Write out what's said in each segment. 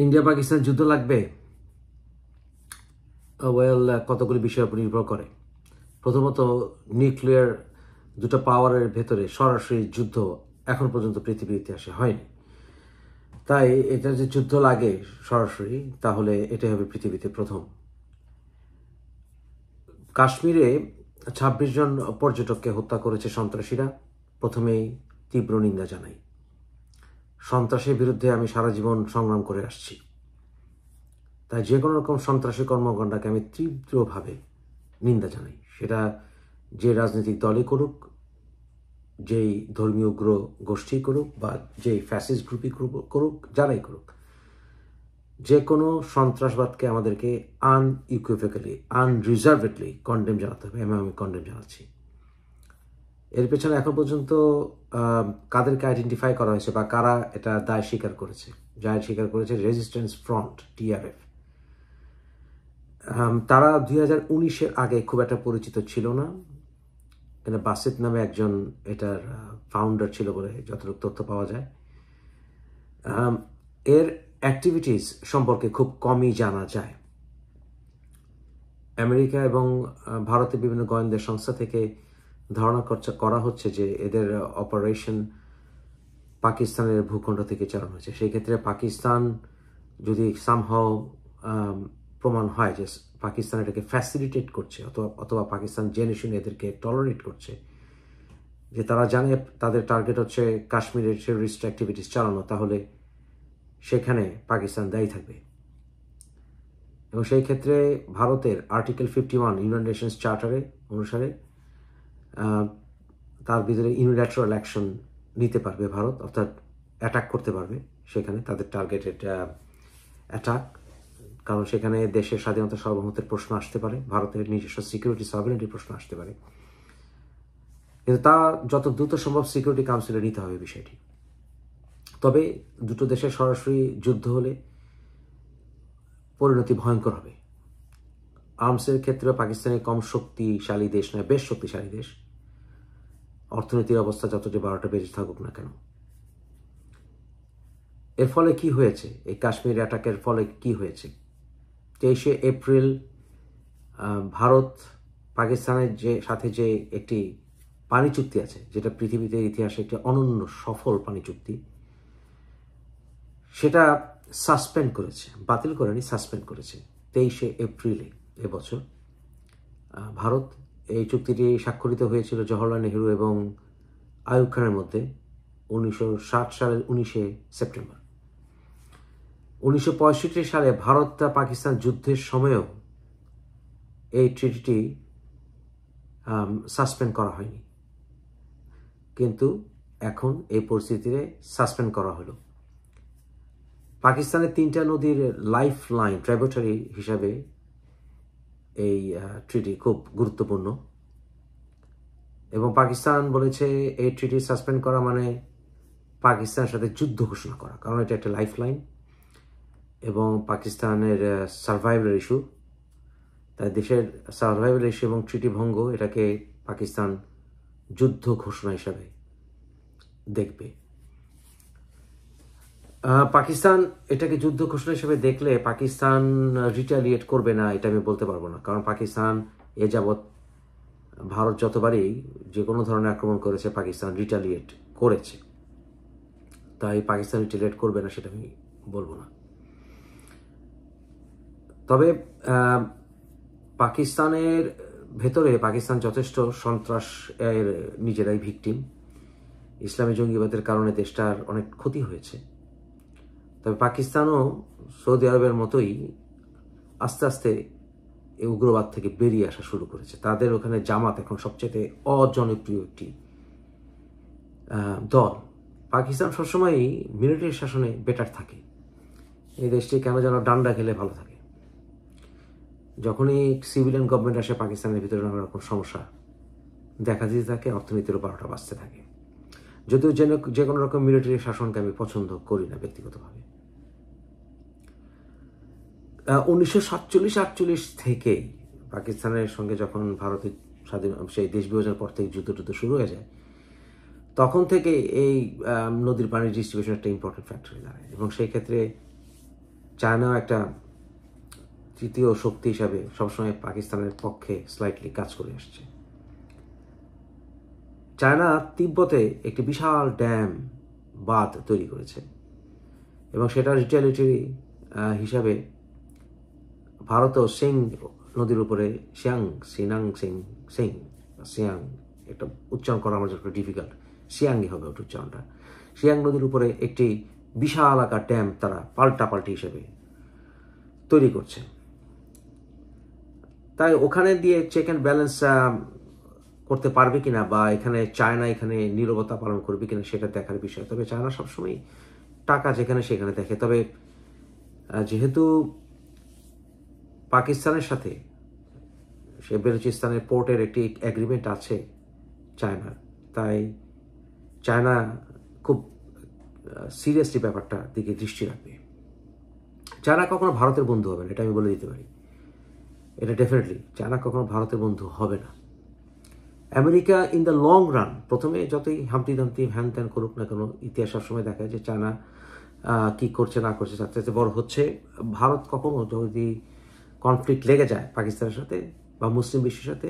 India Pakistan যুদ্ধ লাগবে? কতগুলি বিষয়ের উপর নির্ভর করে। প্রথমত, নিউক্লিয়ার দুটো পাওয়ারের ভেতরে সরাসরি যুদ্ধ এখন পর্যন্ত পৃথিবীর ইতিহাসে হয়নি। তাই এটা যে যুদ্ধ লাগে সরাসরি, তাহলে এটাই হবে পৃথিবীতে প্রথম। কাশ্মীরে ২৬ জন পর্যটককে হত্যা করেছে সন্ত্রাসীরা। প্রথমেই তীব্র নিন্দা জানাই। সন্ত্রাসের বিরুদ্ধে আমি সারা জীবন সংগ্রাম করে আসছি। তাই যে কোনো রকম সন্ত্রাসী কর্মকাণ্ডকে আমি তীব্রভাবে নিন্দা জানাই। সেটা যে রাজনৈতিক দলই করুক, যেই ধর্মীয় উগ্র গোষ্ঠী করুক, বা যেই ফ্যাসিস্ট গ্রুপই করুক, যারাই করুক, যে কোনো সন্ত্রাসবাদকে আমাদেরকে আনইকুইভোক্যালি, আনরিজার্ভেডলি কন্ডেম জানাতে হবে। আমি কন্ডেম জানাচ্ছি। এর পেছনে এখন পর্যন্ত কাদেরকে আইডেন্টিফাই করা হয়েছে বা কারা এটা দায় স্বীকার করেছে? স্বীকার করেছে রেজিস্ট্যান্স ফ্রন্ট, TRF। তারা 2019-এর আগে খুব একটা পরিচিত ছিল না। এখানে বাসিত নামে একজন এটার ফাউন্ডার ছিল বলে যতটুকু তথ্য পাওয়া যায়। এর অ্যাক্টিভিটিস সম্পর্কে খুব কমই জানা যায়। আমেরিকা এবং ভারতের বিভিন্ন গোয়েন্দা সংস্থা থেকে ধারণা করা হচ্ছে যে এদের অপারেশন পাকিস্তানের ভূখণ্ড থেকে চালানো হয়েছে। সেই ক্ষেত্রে পাকিস্তান যদি সামহাও প্রমাণ হয় যে পাকিস্তান এটাকে ফ্যাসিলিটেট করছে, অথবা পাকিস্তান জেনে শুনে এদেরকে টলারেট করছে, যে তারা জানে তাদের টার্গেট হচ্ছে কাশ্মীরের টেররিস্ট অ্যাক্টিভিটিস চালানো, তাহলে সেখানে পাকিস্তান দায়ী থাকবে। এবং সেই ক্ষেত্রে ভারতের আর্টিকেল 51 ইউনাইটেড নেশনস চার্টারে অনুসারে তার ভিতরে ইউনিল্যাটারাল অ্যাকশন নিতে পারবে ভারত, অর্থাৎ অ্যাটাক করতে পারবে সেখানে তাদের টার্গেটেড অ্যাটাক। কারণ সেখানে দেশের স্বাধীনতা সার্বভৌমত্বের প্রশ্ন আসতে পারে, ভারতের নিজস্ব সিকিউরিটি সভরেনিটির প্রশ্ন আসতে পারে। কিন্তু তা যত দ্রুত সম্ভব সিকিউরিটি কাউন্সিলে নিতে হবে বিষয়টি। তবে দুটো দেশের সরাসরি যুদ্ধ হলে পরিণতি ভয়ঙ্কর হবে। আর্মসের ক্ষেত্রে পাকিস্তানের কম শক্তিশালী দেশ নয়, বেশ শক্তিশালী দেশ। অর্থনীতির অবস্থা যতটা 12টা বেজে থাকুক না কেন। এর ফলে কি হয়েছে? এই কাশ্মীর অ্যাটাকের ফলে কি হয়েছে? 23শে এপ্রিল ভারত পাকিস্তানের সাথে যে একটি পানি চুক্তি আছে, যেটা পৃথিবীতে ইতিহাসে একটি অনন্য সফল পানি চুক্তি, সেটা সাসপেন্ড করেছে, বাতিল করেনি, সাসপেন্ড করেছে 23শে এপ্রিলে এবছর। ভারত এই চুক্তিটি স্বাক্ষরিত হয়েছিল জওহরলাল নেহরু এবং আইয়ুব খানের মধ্যে 1960 সালের 19শে সেপ্টেম্বর। 1965 সালে ভারত পাকিস্তান যুদ্ধের সময়ও এই ট্রিটিটি সাসপেন্ড করা হয়নি, কিন্তু এখন এই পরিস্থিতিতে সাসপেন্ড করা হলো। পাকিস্তানের 3টা নদীর লাইফ লাইন, ট্রাইবুটারি হিসাবে এই ট্রিটি খুব গুরুত্বপূর্ণ। এবং পাকিস্তান বলেছে এই ট্রিটি সাসপেন্ড করা মানে পাকিস্তানের সাথে যুদ্ধ ঘোষণা করা, কারণ এটা একটা লাইফ লাইন এবং পাকিস্তানের সার্ভাইভাল ইস্যু। তাই দেশের সার্ভাইভাল ইস্যু এবং ট্রিটি ভঙ্গ, এটাকে পাকিস্তান যুদ্ধ ঘোষণা হিসাবে দেখবে। পাকিস্তান এটাকে যুদ্ধ ঘোষণা হিসেবে দেখলে পাকিস্তান রিটালিয়েট করবে না এটা আমি বলতে পারবো না, কারণ পাকিস্তান এ যাবৎ ভারত যতবারই যে কোনো ধরনের আক্রমণ করেছে পাকিস্তান রিটালিয়েট করেছে। তাই পাকিস্তান রিটালিয়েট করবে না সেটা আমি বলবো না। তবে পাকিস্তানের ভেতরে পাকিস্তান যথেষ্ট সন্ত্রাস নিজেরাই ভিকটিম। ইসলামী জঙ্গিবাদের কারণে দেশটার অনেক ক্ষতি হয়েছে। তবে পাকিস্তানও সৌদি আরবের মতোই আস্তে আস্তে এই উগ্রবাদ থেকে বেরিয়ে আসা শুরু করেছে। তাদের ওখানে জামাত এখন সবচেয়ে অজনপ্রিয় একটি দল। পাকিস্তান সবসময়ই মিলিটারি শাসনে বেটার থাকে। এই দেশটি কেন যেন ডান্ডা খেলে ভালো থাকে। যখনই সিভিলিয়ান গভর্নমেন্ট আসে পাকিস্তানের ভিতরে নানা রকম সমস্যা দেখা দিতে থাকে, অর্থনীতিরও 12টা বাজতে থাকে। যদিও যে কোনো রকম মিলিটারি শাসনকে আমি পছন্দ করি না ব্যক্তিগতভাবে। 1947-48 থেকেই পাকিস্তানের সঙ্গে যখন ভারতের সেই দেশ বিভাজনের পর থেকে যুদ্ধ শুরু হয়ে যায়, তখন থেকে এই নদীর পানির ডিস্ট্রিবিউশন একটা ইম্পর্টেন্ট ফ্যাক্টর হয়ে দাঁড়ায়। এবং সেই ক্ষেত্রে চায়নাও একটা তৃতীয় শক্তি হিসাবে সবসময় পাকিস্তানের পক্ষে স্লাইটলি কাজ করে আসছে। চায়না তিব্বতে একটি বিশাল ড্যাম বাঁধ তৈরি করেছে এবং সেটা রিটেলিটরি হিসাবে ভারতও সিং নদীর উপরে সিয়াং একটা উচ্চারণ করা আমার জন্য ডিফিকাল্ট, সিয়াঙ্গি হবে ওটা উচ্চারণটা। সিয়াং নদীর উপরে একটি বিশাল আকার ড্যাম তারা পাল্টাপাল্টি হিসেবে তৈরি করছে। তাই ওখানে দিয়ে চেক অ্যান্ড ব্যালেন্স করতে পারবে কিনা বা এখানে চায়না এখানে নীরবতা পালন করবে কিনা সেটা দেখার বিষয়। তবে চায়না সবসময় টাকা যেখানে সেখানে দেখে। তবে যেহেতু পাকিস্তানের সাথে সে বেলুচিস্তানের পোর্টের একটি এগ্রিমেন্ট আছে চায়নার, তাই চায়না খুব সিরিয়াসলি ব্যাপারটা দিকে দৃষ্টি রাখবে। চায়না কখনো ভারতের বন্ধু হবে না, এটা আমি বলে দিতে পারি। এটা ডেফিনেটলি চায়না কখনো ভারতের বন্ধু হবে না। America in the long run, প্রথমে যতই হামটি দামটি হ্যান ত্যান করুক না কেন, ইতিহাস সবসময় দেখায় যে চায়না কি করছে না করছে তার চাইতে বড় হচ্ছে ভারত। কখনো যদি কনফ্লিক্ট লেগে যায় পাকিস্তানের সাথে বা মুসলিম বিশ্বের সাথে,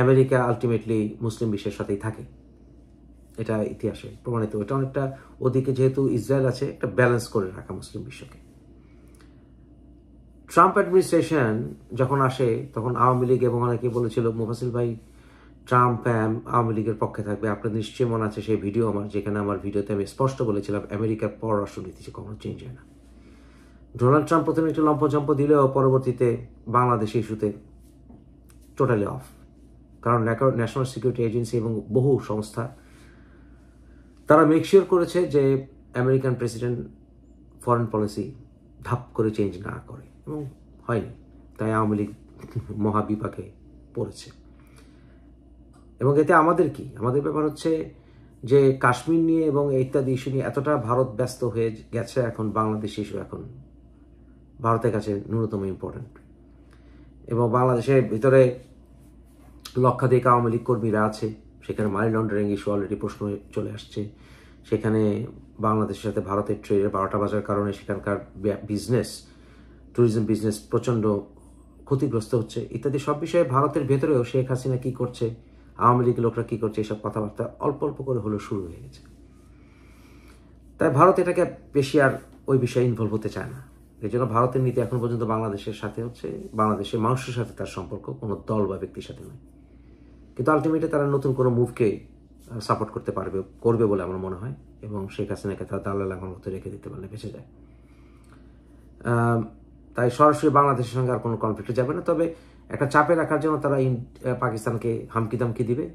আমেরিকা আলটিমেটলি মুসলিম বিশ্বের সাথেই থাকে, এটা ইতিহাসে প্রমাণিত। এটা অনেকটা ওদিকে যেহেতু ইসরায়েল আছে, একটা ব্যালেন্স করে রাখা মুসলিম বিশ্বকে। ট্রাম্প অ্যাডমিনিস্ট্রেশন যখন আসে তখন আওয়ামী লীগ এবং অনেকে বলেছিল মুফাসিল ভাই ট্রাম্প আওয়ামী লীগের পক্ষে থাকবে। আপনাদের নিশ্চয়ই মনে আছে সেই ভিডিও আমার, যেখানে আমার ভিডিওতে আমি স্পষ্ট বলেছিলাম আমেরিকার পররাষ্ট্রনীতি কখনো চেঞ্জ হয় না। ডোনাল্ড ট্রাম্প প্রথমে একটু লম্পজম্প দিলেও পরবর্তীতে বাংলাদেশ ইস্যুতে টোটালি অফ, কারণ ন্যাশনাল সিকিউরিটি এজেন্সি এবং বহু সংস্থা তারা মেকশিওর করেছে যে আমেরিকান প্রেসিডেন্ট ফরেন পলিসি ধাপ করে চেঞ্জ না করে, এবং হয়নি। তাই আওয়ামী লীগ মহাবিপাকে পড়েছে। এবং এতে আমাদের কি, আমাদের ব্যাপার হচ্ছে যে কাশ্মীর নিয়ে এবং ইত্যাদি ইস্যু নিয়ে এতটা ভারত ব্যস্ত হয়ে গেছে, এখন বাংলাদেশ ইস্যু এখন ভারতের কাছে ন্যূনতম ইম্পর্টেন্ট। এবং বাংলাদেশের ভিতরে লক্ষাধিক আওয়ামী লীগ কর্মীরা আছে, সেখানে মানি লন্ডারিং ইস্যু অলরেডি প্রশ্ন চলে আসছে। সেখানে বাংলাদেশের সাথে ভারতের ট্রেডের 12টা বাজার কারণে সেখানকার বিজনেস, ট্যুরিজম বিজনেস প্রচণ্ড ক্ষতিগ্রস্ত হচ্ছে ইত্যাদি সব বিষয়ে ভারতের ভেতরেও শেখ হাসিনা কী করছে, আওয়ামী লীগের লোকরা কী করছে, এসব কথাবার্তা অল্প অল্প করে হলেও শুরু হয়ে গেছে। তাই ভারত এটাকে বেশি আর ওই বিষয়ে ইনভলভ হতে চায় না। এই জন্য ভারতের নীতি এখন পর্যন্ত বাংলাদেশের সাথে হচ্ছে বাংলাদেশের মানুষের সাথে তার সম্পর্ক, কোনো দল বা ব্যক্তির সাথে নয়। কিন্তু আলটিমেটলি তারা নতুন কোনো মুভকে সাপোর্ট করবে বলে আমার মনে হয়, এবং শেখ হাসিনাকে তারা দালাল আমার মতো রেখে দিতে পারলে বেঁচে যায়। তাই সরাসরি বাংলাদেশের সঙ্গে আর কোনো কনফ্লিক্টে যাবে না। তবে একটা চাপে রাখার জন্য তারা পাকিস্তানকে হামকি দামকি দিবে,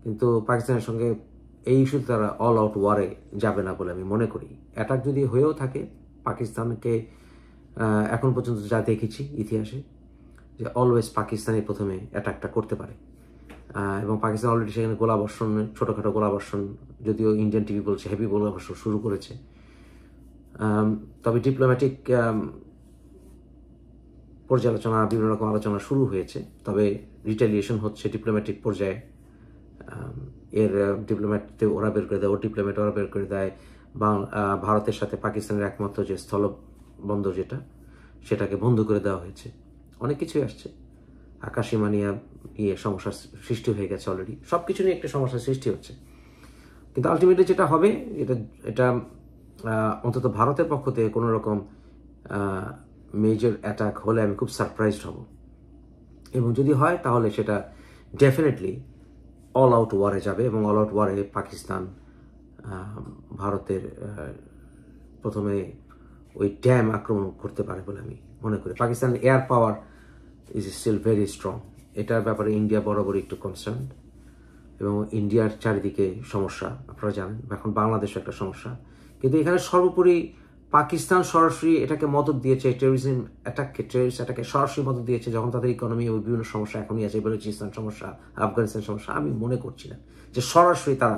কিন্তু পাকিস্তানের সঙ্গে এই ইস্যুতে তারা অল আউট ওয়ারে যাবে না বলে আমি মনে করি। অ্যাটাক যদি হয়েও থাকে পাকিস্তানকে, এখন পর্যন্ত যা দেখেছি ইতিহাসে, যে অলওয়েজ পাকিস্তানই প্রথমে অ্যাটাকটা করতে পারে। এবং পাকিস্তান অলরেডি সেখানে গোলাবর্ষণ, ছোটোখাটো গোলাবর্ষণ, যদিও ইন্ডিয়ান টিভি বলছে হেভি গোলাবর্ষণ শুরু করেছে। তবে ডিপ্লোম্যাটিক পর্যালোচনা, বিভিন্ন রকম আলোচনা শুরু হয়েছে। তবে রিটেলিয়েশন হচ্ছে ডিপ্লোম্যাটিক পর্যায়ে। এর ডিপ্লোম্যাটতে ওরা বের করে দেয়, ও ডিপ্লোম্যাট ওরা বের করে দেয়। ভারতের সাথে পাকিস্তানের একমাত্র যে স্থল বন্দর সেটাকে বন্ধ করে দেওয়া হয়েছে। অনেক কিছুই আসছে, আকাশসীমা নিয়ে সমস্যার সৃষ্টি হয়ে গেছে অলরেডি। সব কিছু নিয়ে একটা সমস্যার সৃষ্টি হচ্ছে। কিন্তু আলটিমেটলি যেটা হবে, এটা অন্তত ভারতের পক্ষ থেকে কোনো রকম মেজর অ্যাটাক হলে আমি খুব সারপ্রাইজড হব, এবং যদি হয় তাহলে সেটা ডেফিনেটলি অল আউট ওয়ারে যাবে। এবং অল আউট ওয়ারে পাকিস্তান ভারতের প্রথমে ওই ড্যাম আক্রমণ করতে পারে বলে আমি মনে করি। পাকিস্তানের air power is still very strong. এটার ব্যাপারে ইন্ডিয়া বরাবরই একটু কনসার্ন, এবং ইন্ডিয়ার চারিদিকে সমস্যা আপনারা জানেন, এখন বাংলাদেশও একটা সমস্যা। কিন্তু এখানে সর্বোপরি পাকিস্তান সরাসরি এটাকে মদত দিয়েছে, টেররিস্ট অ্যাটাকে সরাসরি মদত দিয়েছে, যখন তাদের ইকোনমি ও বিভিন্ন সমস্যা এখনই আছে, বেলুচিস্তান সমস্যা, আফগানিস্তান সমস্যা। আমি মনে করছি না যে সরাসরি তারা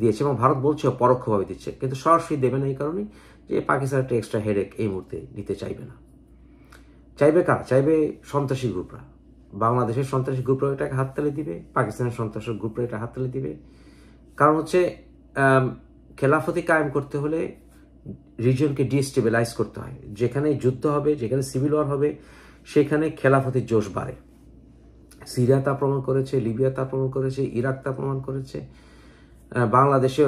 দিয়েছে, এবং ভারত বলছে পরোক্ষভাবে দিচ্ছে, কিন্তু সরাসরি দেবে না এই কারণেই যে পাকিস্তান একটা এক্সট্রা হেডেক এই মুহূর্তে নিতে চাইবে না। চাইবে কারা? চাইবে সন্ত্রাসী গ্রুপরা। বাংলাদেশের সন্ত্রাসী গ্রুপরা এটাকে হাততালি দিবে, পাকিস্তানের সন্ত্রাসী গ্রুপরা এটা হাততালি দিবে। কারণ হচ্ছে খেলাফতি কায়েম করতে হলে রিজিয়নকে ডিস্টেবিলাইজ করতে হয়। যেখানে যুদ্ধ হবে, যেখানে সিভিল ওয়ার হবে, সেখানে খেলাফতের জোশ বাড়ে। সিরিয়া তা প্রমাণ করেছে, লিবিয়া তা প্রমাণ করেছে, ইরাক তা প্রমাণ করেছে। বাংলাদেশে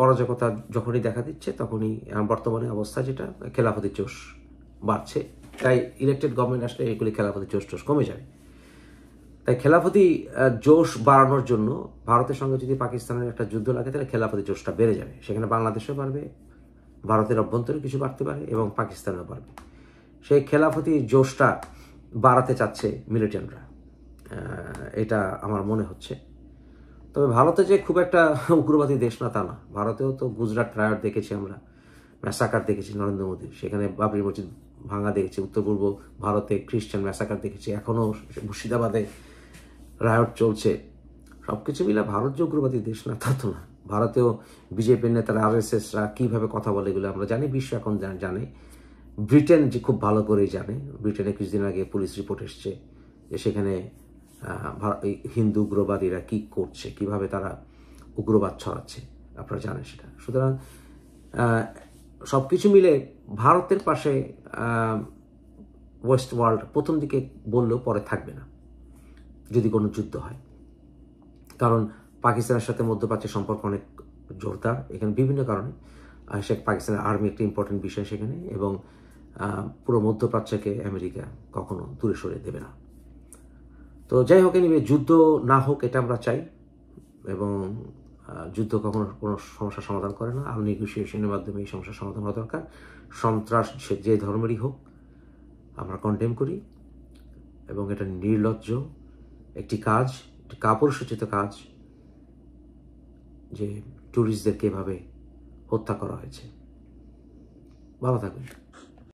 অরাজকতা যখনই দেখা দিচ্ছে, তখনই বর্তমানে অবস্থা যেটা, খেলাফতের জোশ বাড়ছে। তাই ইলেকটেড গভর্নমেন্ট আসলে এগুলি খেলাফতের জোশ কমে যাবে। তাই খেলাফতি জোশ বাড়ানোর জন্য ভারতের সঙ্গে যদি পাকিস্তানের একটা যুদ্ধ লাগে, তাহলে খেলাফতি জোশটা বেড়ে যাবে। সেখানে বাংলাদেশও বাড়বে, ভারতের অভ্যন্তরে কিছু বাড়তে পারে, এবং পাকিস্তানেও বাড়বে। সেই খেলাফতি জোশটা বাড়াতে চাচ্ছে মিলিটেন্টরা, এটা আমার মনে হচ্ছে। তবে ভারতে যে খুব একটা উগ্রবাদী দেশ না তা না। ভারতেও তো গুজরাট রায়ট দেখেছি আমরা, ম্যাসাকার দেখেছি নরেন্দ্র মোদীর, সেখানে বাবরি মসজিদ ভাঙা দেখেছি। উত্তর পূর্ব ভারতে খ্রিস্টান ম্যাসাকার দেখেছি, এখনও মুর্শিদাবাদে রায়ট চলছে। সব কিছু মিলে ভারত যে উগ্রবাদী দেশ না তা তো না। ভারতেও বিজেপির নেতারা, RSSরা কীভাবে কথা বলে এগুলো আমরা জানি, বিশ্ব এখন জানে। ব্রিটেন যে খুব ভালো করেই জানে। ব্রিটেনে কিছুদিন আগে পুলিশ রিপোর্ট এসছে যে সেখানে হিন্দু উগ্রবাদীরা কী করছে, কিভাবে তারা উগ্রবাদ ছড়াচ্ছে, আপনারা জানেন সেটা। সুতরাং সব কিছু মিলে ভারতের পাশে ওয়েস্ট ওয়ার্ল্ড প্রথম দিকে বললেও পরে থাকবে না যদি কোনো যুদ্ধ হয়। কারণ পাকিস্তানের সাথে মধ্যপ্রাচ্যের সম্পর্ক অনেক জোরদার, এখানে বিভিন্ন কারণে। সে পাকিস্তানের আর্মি একটা ইম্পর্টেন্ট বিষয় সেখানে, এবং পুরো মধ্যপ্রাচ্যকে আমেরিকা কখনো দূরে সরিয়ে দেবে না। তো যাই হোক, এনিওয়ে যুদ্ধ না হোক এটা আমরা চাই, এবং যুদ্ধ কখনো কোনো সমস্যার সমাধান করে না। আর নেগোসিয়েশনের মাধ্যমে এই সমস্যার সমাধান হওয়া দরকার। সন্ত্রাস যে ধর্মেরই হোক আমরা কন্ডেম করি, এবং এটা নির্লজ্জ একটি কাজ, কাপুরুষোচিত কাজ যে ট্যুরিস্টদেরকে এভাবে হত্যা করা হয়েছে। ভালো থাকবেন।